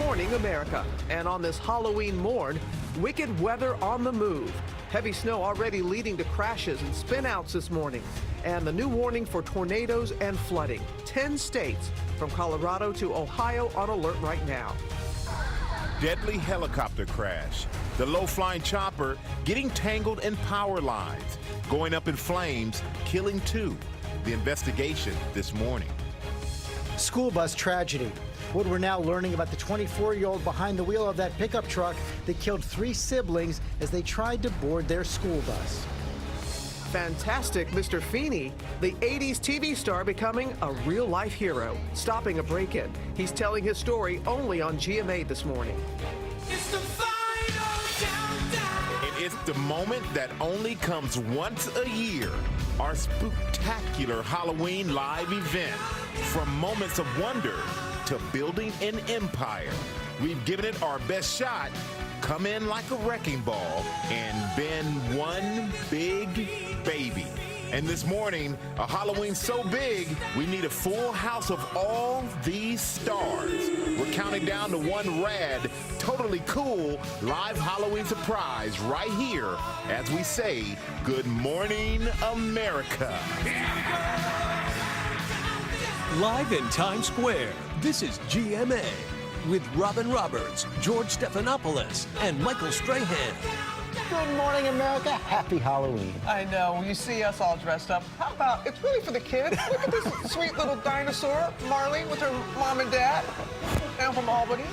morning, America. And on this Halloween morn, wicked weather on the move. Heavy snow already leading to crashes and spinouts this morning. And the new warning for tornadoes and flooding. 10 states from Colorado to Ohio on alert right now. Deadly helicopter crash. The low-flying chopper getting tangled in power lines, going up in flames, killing 2. The investigation this morning. School bus tragedy. What we're now learning about the 24-year-old behind the wheel of that pickup truck that killed 3 siblings as they tried to board their school bus. Fantastic Mr. Feeney, the 80s TV star becoming a real-life hero, stopping a break-in. He's telling his story only on GMA this morning. It's the final countdown. And it's the moment that only comes once a year. Our spectacular Halloween live event. From moments of wonder to building an empire. We've given it our best shot, come in like a wrecking ball, and been one big baby. And this morning, a Halloween so big, we need a full house of all these stars. We're counting down to one rad, totally cool live Halloween surprise right here as we say, Good Morning, America. Live in Times Square, this is GMA with Robin Roberts, George Stephanopoulos, and Michael Strahan. Good morning, America. Happy Halloween. I know, when you see us all dressed up, how about, it's really for the kids. Look at this sweet little dinosaur, Marley, with her mom and dad, down from Albany.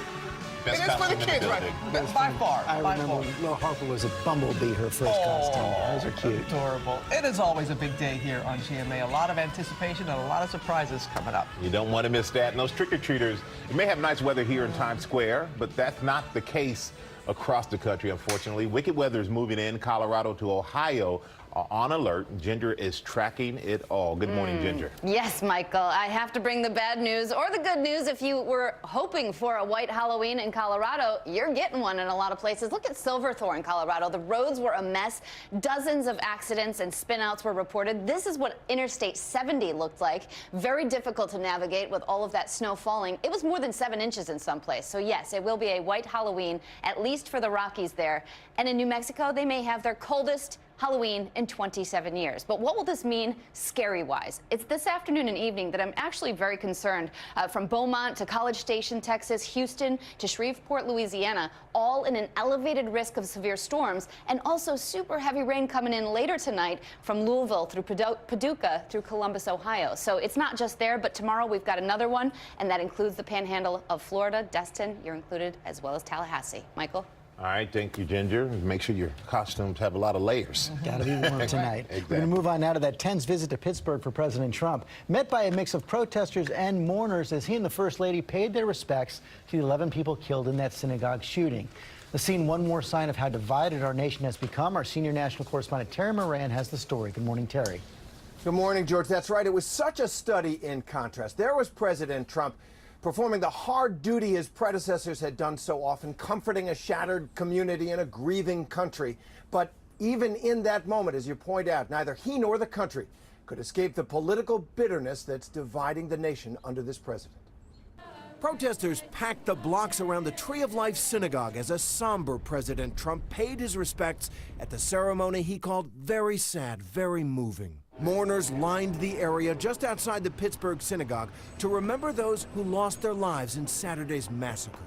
Best it is for the costume in kids, the right? building. By far, I by remember far. Lil Harper was a bumblebee, her first costume. Those are cute. Adorable. It is always a big day here on GMA. A lot of anticipation and a lot of surprises coming up. You don't want to miss that. And those trick-or-treaters, you may have nice weather here in Times Square, but that's not the case across the country, unfortunately. Wicked weather is moving in. Colorado to Ohio are on alert. Ginger is tracking it all. Good morning, Ginger. Yes, Michael. I have to bring the bad news or the good news. If you were hoping for a white Halloween in Colorado, you're getting one in a lot of places. Look at Silverthorne, Colorado. The roads were a mess. Dozens of accidents and spinouts were reported. This is what Interstate 70 looked like. Very difficult to navigate with all of that snow falling. It was more than 7 inches in some place. So yes, it will be a white Halloween, at least for the Rockies there. And in New Mexico, they may have their coldest Halloween in 27 years. But what will this mean scary-wise? It's this afternoon and evening that I'm actually very concerned. From Beaumont to College Station, Texas, Houston to Shreveport, Louisiana, all in an elevated risk of severe storms, and also super heavy rain coming in later tonight from Louisville through Paducah through Columbus, Ohio. So it's not just there, but tomorrow we've got another one, and that includes the panhandle of Florida. Destin, you're included, as well as Tallahassee. Michael? All right, thank you, Ginger. Make sure your costumes have a lot of layers. Got to be warm tonight. Exactly. We're going to move on now to that tense visit to Pittsburgh for President Trump, met by a mix of protesters and mourners as he and the First Lady paid their respects to the 11 people killed in that synagogue shooting. The scene, one more sign of how divided our nation has become. Our senior national correspondent Terry Moran has the story. Good morning, Terry. Good morning, George. That's right. It was such a study in contrast. There was President Trump performing the hard duty his predecessors had done so often, comforting a shattered community in a grieving country. But even in that moment, as you point out, neither he nor the country could escape the political bitterness that's dividing the nation under this president. Protesters packed the blocks around the Tree of Life synagogue as a somber President Trump paid his respects at the ceremony he called very sad, very moving. Mourners lined the area just outside the Pittsburgh synagogue to remember those who lost their lives in Saturday's massacre.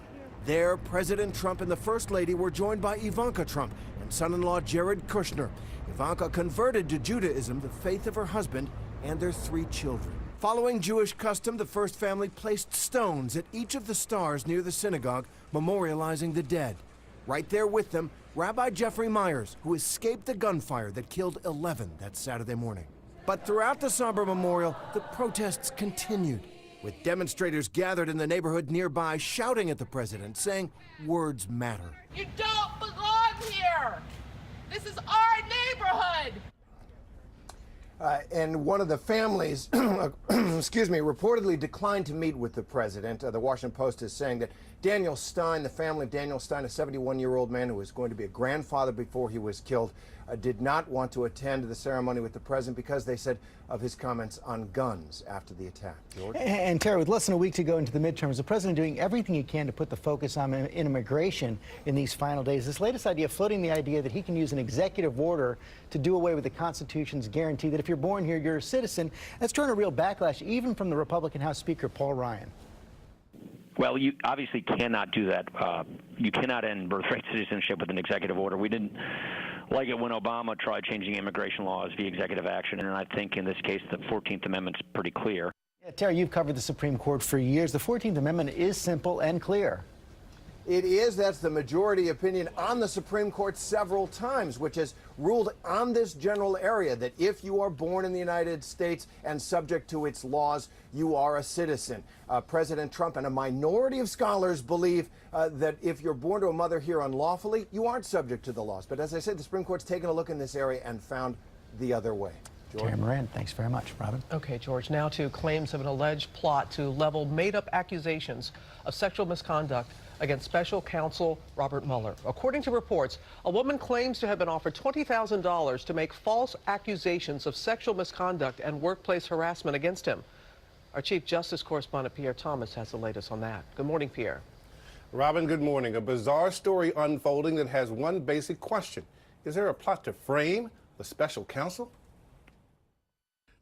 There, President Trump and the First Lady were joined by Ivanka Trump and son-in-law Jared Kushner. Ivanka converted to Judaism, the faith of her husband and their 3 children. Following Jewish custom, the First family placed stones at each of the stars near the synagogue, memorializing the dead. Right there with them, Rabbi Jeffrey Myers, who escaped the gunfire that killed 11 that Saturday morning. But throughout the somber memorial, the protests continued, with demonstrators gathered in the neighborhood nearby shouting at the president, saying words matter. You don't belong here. This is our neighborhood. And one of the families, excuse me, reportedly declined to meet with the president. The Washington Post is saying that Daniel Stein, the family of Daniel Stein, a 71-year-old man who was going to be a grandfather before he was killed, did not want to attend the ceremony with the president because they said of his comments on guns after the attack. George? And Terry, with less than a week to go into the midterms, the president doing everything he can to put the focus on immigration in these final days. This latest idea floating the idea that he can use an executive order to do away with the Constitution's guarantee that if you're born here, you're a citizen. That's drawn a real backlash, even from the Republican House Speaker Paul Ryan. Well, you obviously cannot do that. You cannot end birthright citizenship with an executive order. We didn't like it when Obama tried changing immigration laws via executive action, and I think in this case the 14th Amendment's pretty clear. Yeah, Terry, you've covered the Supreme Court for years. The 14th Amendment is simple and clear. It is. That's the majority opinion on the Supreme Court several times, which has ruled on this general area that if you are born in the United States and subject to its laws, you are a citizen. President Trump and a minority of scholars believe that if you're born to a mother here unlawfully, you aren't subject to the laws. But as I said, the Supreme Court's taken a look in this area and found the other way. George? Terry Moran, thanks very much. Robin? Okay, George, now to claims of an alleged plot to level made-up accusations of sexual misconduct against special counsel Robert Mueller. According to reports, a woman claims to have been offered $20,000 to make false accusations of sexual misconduct and workplace harassment against him. Our Chief Justice correspondent Pierre Thomas has the latest on that. Good morning, Pierre. Robin, good morning. A bizarre story unfolding that has one basic question. Is there a plot to frame the special counsel?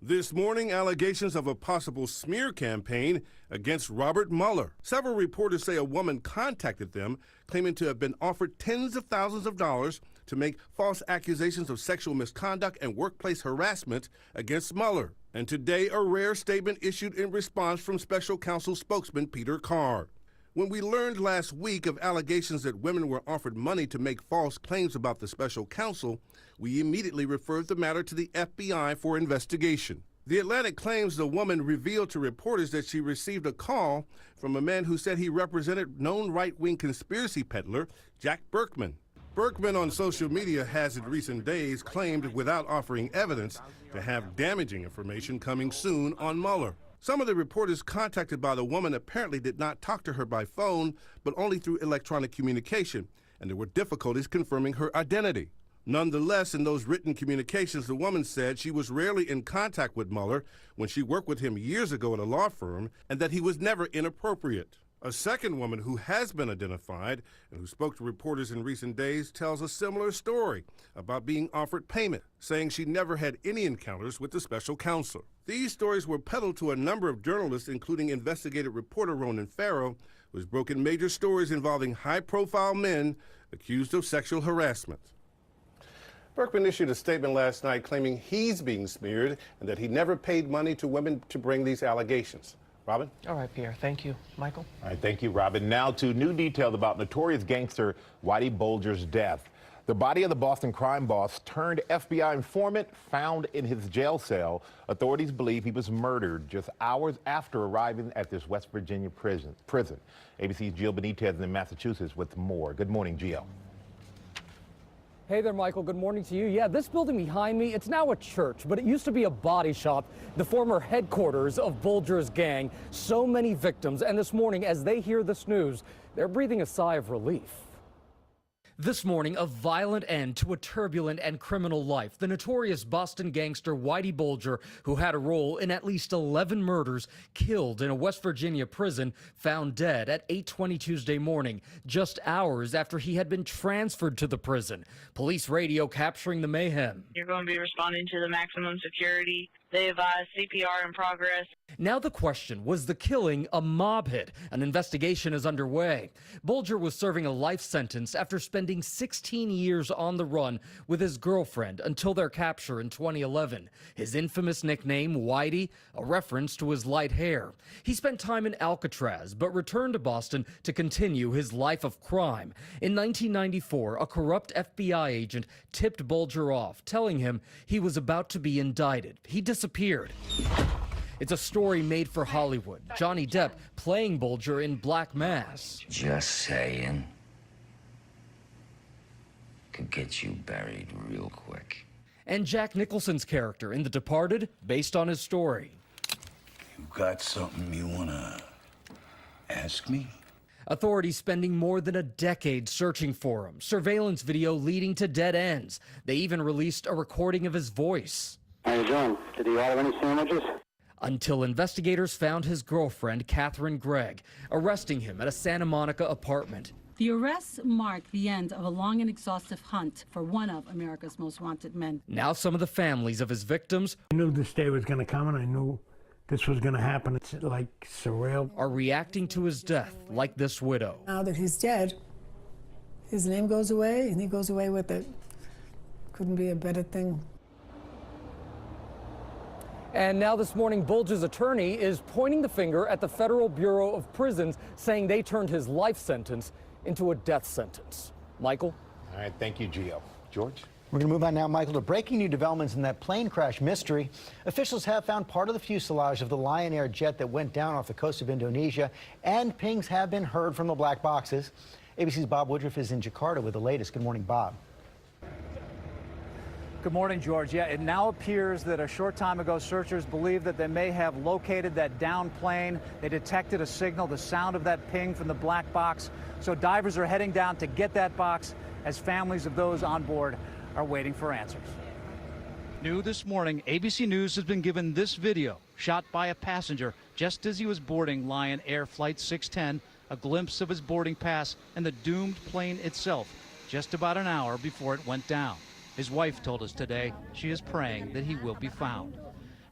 This morning, allegations of a possible smear campaign against Robert Mueller. Several reporters say a woman contacted them, claiming to have been offered tens of thousands of dollars to make false accusations of sexual misconduct and workplace harassment against Mueller. And today, a rare statement issued in response from special counsel spokesman Peter Carr. When we learned last week of allegations that women were offered money to make false claims about the special counsel, we immediately referred the matter to the FBI for investigation. The Atlantic claims the woman revealed to reporters that she received a call from a man who said he represented known right-wing conspiracy peddler Jack Berkman. Berkman on social media has in recent days claimed, without offering evidence, to have damaging information coming soon on Mueller. Some of the reporters contacted by the woman apparently did not talk to her by phone, but only through electronic communication, and there were difficulties confirming her identity. Nonetheless, in those written communications, the woman said she was rarely in contact with Mueller when she worked with him years ago at a law firm, and that he was never inappropriate. A second woman who has been identified and who spoke to reporters in recent days tells a similar story about being offered payment, saying she never had any encounters with the special counsel. These stories were peddled to a number of journalists, including investigative reporter Ronan Farrow, who has broken major stories involving high-profile men accused of sexual harassment. Berkman issued a statement last night claiming he's being smeared and that he never paid money to women to bring these allegations. Robin? All right, Pierre. Thank you. Michael? All right, thank you, Robin. Now to new details about notorious gangster Whitey Bulger's death. The body of the Boston crime boss turned FBI informant found in his jail cell. Authorities believe he was murdered just hours after arriving at this West Virginia prison. ABC's Gio Benitez in Massachusetts with more. Good morning, Gio. Hey there, Michael. Good morning to you. Yeah, this building behind me, it's now a church, but it used to be a body shop, the former headquarters of Bulger's gang. So many victims, and this morning, as they hear this news, they're breathing a sigh of relief. This morning, a violent end to a turbulent and criminal life. The notorious Boston gangster Whitey Bulger, who had a role in at least 11 murders, killed in a West Virginia prison, found dead at 8:20 Tuesday morning, just hours after he had been transferred to the prison. Police radio capturing the mayhem. You're going to be responding to the maximum security. They advise CPR in progress. Now the question, was the killing a mob hit? An investigation is underway. Bulger was serving a life sentence after spending 16 years on the run with his girlfriend until their capture in 2011. His infamous nickname, Whitey, a reference to his light hair. He spent time in Alcatraz, but returned to Boston to continue his life of crime. In 1994, a corrupt FBI agent tipped Bulger off, telling him he was about to be indicted. He disappeared. It's a story made for Hollywood. Johnny Depp playing Bulger in Black Mass. Just saying. Could get you buried real quick. And Jack Nicholson's character in The Departed, based on his story. You got something you wanna ask me? Authorities spending more than a decade searching for him. Surveillance video leading to dead ends. They even released a recording of his voice. How you doing? Did he order any sandwiches? Until investigators found his girlfriend, Catherine Gregg, arresting him at a Santa Monica apartment. The arrests mark the end of a long and exhaustive hunt for one of America's most wanted men. Now some of the families of his victims I knew this day was going to come, and I knew this was going to happen. It's like surreal. Are reacting to his death like this widow. Now that he's dead, his name goes away, and he goes away with it. Couldn't be a better thing. And now this morning, Bulger's attorney is pointing the finger at the Federal Bureau of Prisons, saying they turned his life sentence into a death sentence. Michael? All right, thank you, Gio. George? We're going to move on now, Michael, to breaking new developments in that plane crash mystery. Officials have found part of the fuselage of the Lion Air jet that went down off the coast of Indonesia, and pings have been heard from the black boxes. ABC's Bob Woodruff is in Jakarta with the latest. Good morning, Bob. Good morning, George. Yeah, it now appears that a short time ago, searchers believe that they may have located that downed plane. They detected a signal, the sound of that ping from the black box. So divers are heading down to get that box as families of those on board are waiting for answers. New this morning, ABC News has been given this video shot by a passenger just as he was boarding Lion Air Flight 610, a glimpse of his boarding pass and the doomed plane itself just about an hour before it went down. His wife told us today she is praying that he will be found.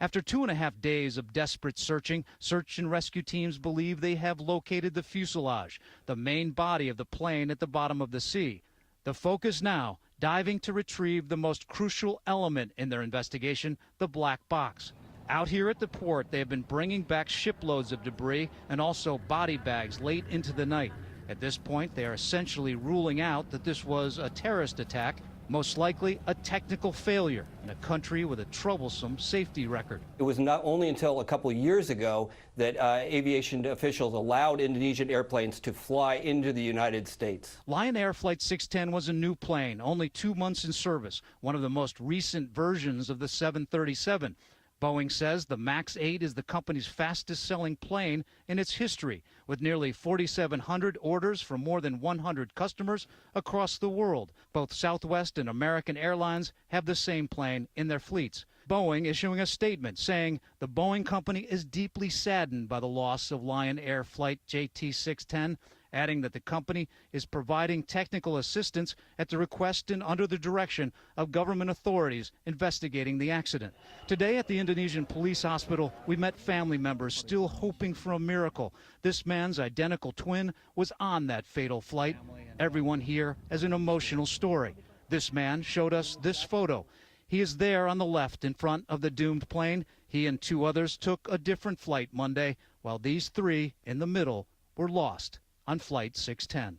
After 2.5 days of desperate searching, search and rescue teams believe they have located the fuselage, the main body of the plane at the bottom of the sea. The focus now, diving to retrieve the most crucial element in their investigation, the black box. Out here at the port, they have been bringing back shiploads of debris and also body bags late into the night. At this point, they are essentially ruling out that this was a terrorist attack, most likely a technical failure in a country with a troublesome safety record. It was not only until a couple of years ago that aviation officials allowed Indonesian airplanes to fly into the United States. Lion Air Flight 610 was a new plane, only 2 months in service, one of the most recent versions of the 737. Boeing says the MAX 8 is the company's fastest-selling plane in its history, with nearly 4,700 orders from more than 100 customers across the world. Both Southwest and American Airlines have the same plane in their fleets. Boeing issuing a statement saying the Boeing company is deeply saddened by the loss of Lion Air Flight JT610, adding that the company is providing technical assistance at the request and under the direction of government authorities investigating the accident. Today at the Indonesian police hospital, we met family members still hoping for a miracle. This man's identical twin was on that fatal flight. Everyone here has an emotional story. This man showed us this photo. He is there on the left in front of the doomed plane. He and 2 others took a different flight Monday, while these 3 in the middle were lost on Flight 610.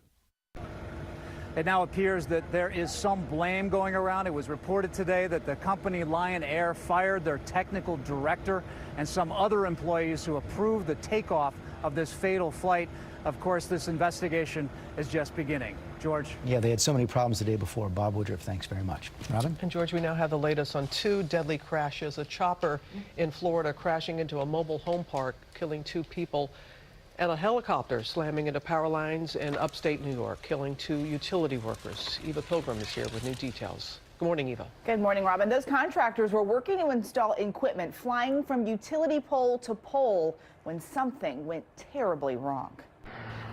It now appears that there is some blame going around. It was reported today that the company Lion Air fired their technical director and some other employees who approved the takeoff of this fatal flight. Of course, this investigation is just beginning. George? Yeah, they had so many problems the day before. Bob Woodruff, thanks very much. Robin? And George, we now have the latest on 2 deadly crashes. A chopper in Florida crashing into a mobile home park, killing 2 people. And a helicopter slamming into power lines in upstate New York, killing 2 utility workers. Eva Pilgrim is here with new details. Good morning, Eva. Good morning, Robin. Those contractors were working to install equipment flying from utility pole to pole when something went terribly wrong.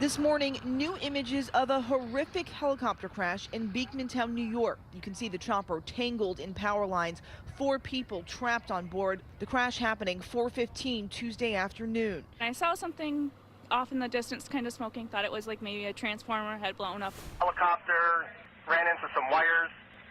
This morning, new images of a horrific helicopter crash in Beekmantown, New York. You can see the chopper tangled in power lines, 4 people trapped on board. The crash happening 4:15 Tuesday afternoon. I saw something off in the distance, kind of smoking. Thought it was like maybe a transformer had blown up. Helicopter ran into some wires,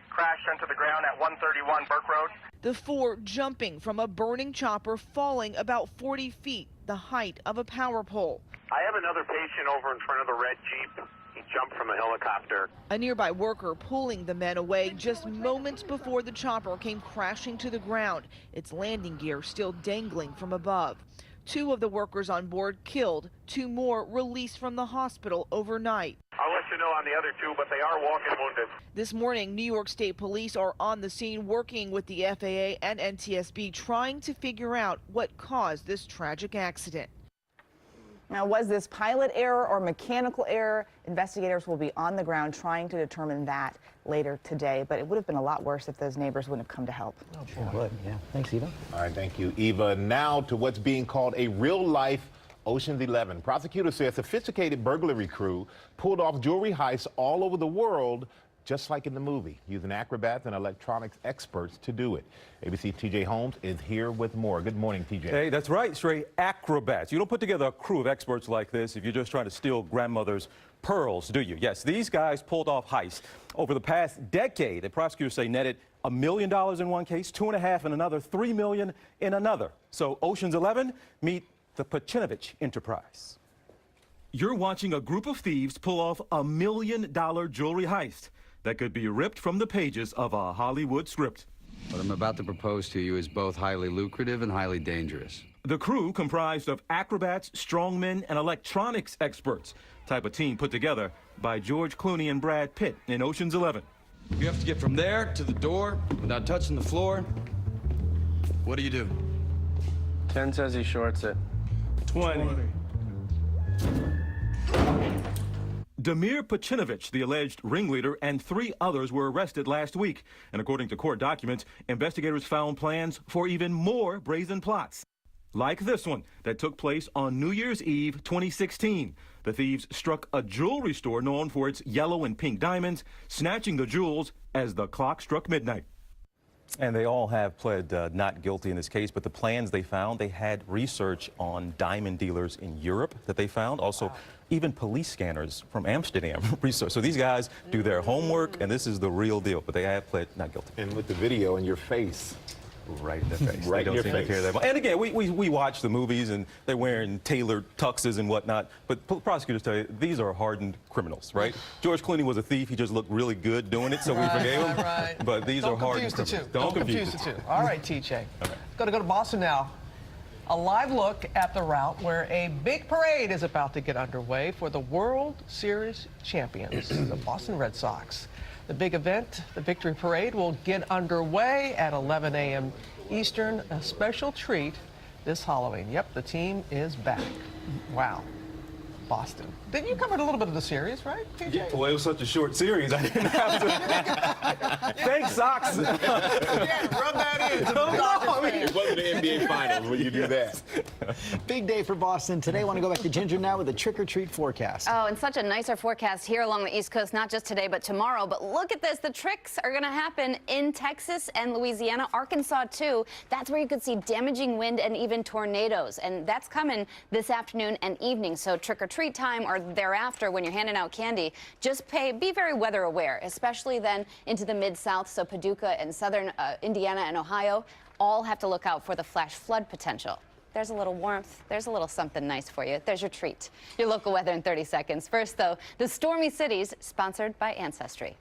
crashed into the ground at 131 Burke Road. The 4 jumping from a burning chopper, falling about 40 feet, the height of a power pole. I have another patient over in front of the red Jeep. He jumped from a helicopter. A nearby worker pulling the men away just moments before the chopper came crashing to the ground, its landing gear still dangling from above. 2 of the workers on board killed, 2 more released from the hospital overnight. I'll let you know on the other 2, but they are walking wounded. This morning, New York State Police are on the scene working with the FAA and NTSB, trying to figure out what caused this tragic accident. Now, was this pilot error or mechanical error? Investigators will be on the ground trying to determine that later today. But it would have been a lot worse if those neighbors wouldn't have come to help. Oh, sure would. Yeah. Thanks, Eva. All right, thank you, Eva. Now to what's being called a real-life Ocean's 11. Prosecutors say a sophisticated burglary crew pulled off jewelry heists all over the world, just like in the movie, using acrobats and electronics experts to do it. ABC TJ Holmes is here with more. Good morning, TJ. Hey, that's right, Stray. Acrobats. You don't put together a crew of experts like this if you're just trying to steal grandmother's pearls, do you? Yes, these guys pulled off heists. Over the past decade, the prosecutors say netted $1 million in one case, $2.5 million in another, $3 million in another. So Ocean's 11 meet the Pachinovich enterprise. You're watching a group of thieves pull off $1 million jewelry heist that could be ripped from the pages of a Hollywood script. What I'm about to propose to you is both highly lucrative and highly dangerous. The crew comprised of acrobats, strongmen, and electronics experts. Type of team put together by George Clooney and Brad Pitt in Ocean's 11. You have to get from there to the door without touching the floor. What do you do? 10 says he shorts it. 20. Damir Pachinovich, the alleged ringleader, and 3 others were arrested last week. And according to court documents, investigators found plans for even more brazen plots. Like this one that took place on New Year's Eve 2016. The thieves struck a jewelry store known for its yellow and pink diamonds, snatching the jewels as the clock struck midnight. And they all have pled not guilty in this case, but the plans they found, they had research on diamond dealers in Europe that they found. Also, even police scanners from Amsterdam research. So these guys do their homework, and this is the real deal, but they have pled not guilty. And with the video in your face. Right in the face. Right They don't in your seem to face. care that much. And again, we watch the movies, and they're wearing tailored tuxes and whatnot, but prosecutors tell you, these are hardened criminals, right? George Clooney was a thief. He just looked really good doing it, so we forgave him. Right. But these are hardened criminals. Don't confuse the two. All right, TJ. Going to go to Boston now. A live look at the route where a big parade is about to get underway for the World Series champions, the Boston Red Sox. The big event, the Victory Parade, will get underway at 11 a.m. Eastern. A special treat this Halloween. Yep, the team is back. Wow. Boston. Then you covered a little bit of the series, right, TJ? Yeah, well, it was such a short series, I didn't have to. Thanks, Sox. Yeah, rub that in. It wasn't the NBA Finals when you do that. Big day for Boston. Today, I want to go back to Ginger now with a trick-or-treat forecast. Oh, and such a nicer forecast here along the East Coast, not just today, but tomorrow. But look at this. The tricks are going to happen in Texas and Louisiana, Arkansas, too. That's where you could see damaging wind and even tornadoes. And that's coming this afternoon and evening. So trick-or-treat time or thereafter when you're handing out candy, just be very weather aware, especially then into the Mid-South. So Paducah and southern Indiana and Ohio all have to look out for the flash flood potential. There's a little warmth. There's a little something nice for you. There's your treat. Your local weather in 30 seconds. First, though, the Stormy Cities, sponsored by Ancestry.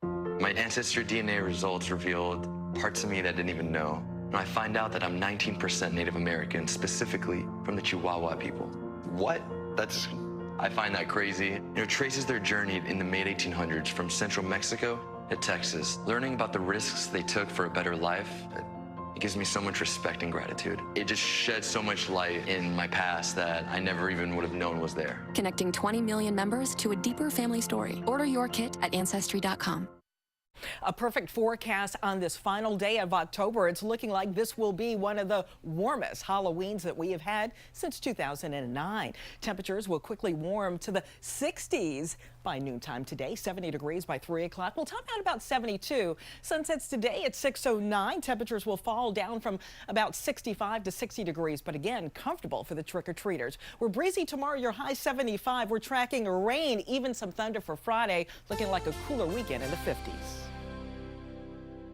My Ancestry DNA results revealed parts of me that I didn't even know. And I find out that I'm 19% Native American, specifically from the Chihuahua people. What? I find that crazy. It traces their journey in the mid-1800s from central Mexico to Texas. Learning about the risks they took for a better life, it gives me so much respect and gratitude. It just sheds so much light in my past that I never even would have known was there. Connecting 20 million members to a deeper family story. Order your kit at Ancestry.com. A perfect forecast on this final day of October. It's looking like this will be one of the warmest Halloweens that we have had since 2009. Temperatures will quickly warm to the 60s by noontime today, 70 degrees by 3 o'clock. We'll top out about 72. Sunsets today at 6:09. Temperatures will fall down from about 65 to 60 degrees, but again, comfortable for the trick-or-treaters. We're breezy tomorrow, your high 75. We're tracking rain, even some thunder for Friday, looking like a cooler weekend in the 50s.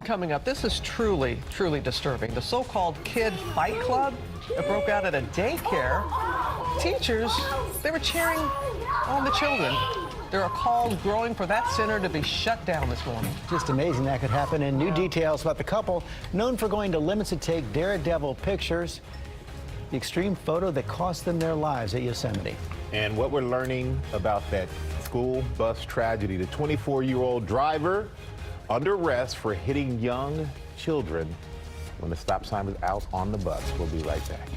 Coming up, this is truly, truly disturbing. The so-called Kid Fight Club that broke out at a daycare. Teachers, they were cheering on the children. There are calls growing for that center to be shut down this morning. Just amazing that could happen. And new details about the couple known for going to limits to take daredevil pictures. The extreme photo that cost them their lives at Yosemite. And what we're learning about that school bus tragedy, the 24-year-old driver under arrest for hitting young children when the stop sign was out on the bus. We'll be right back.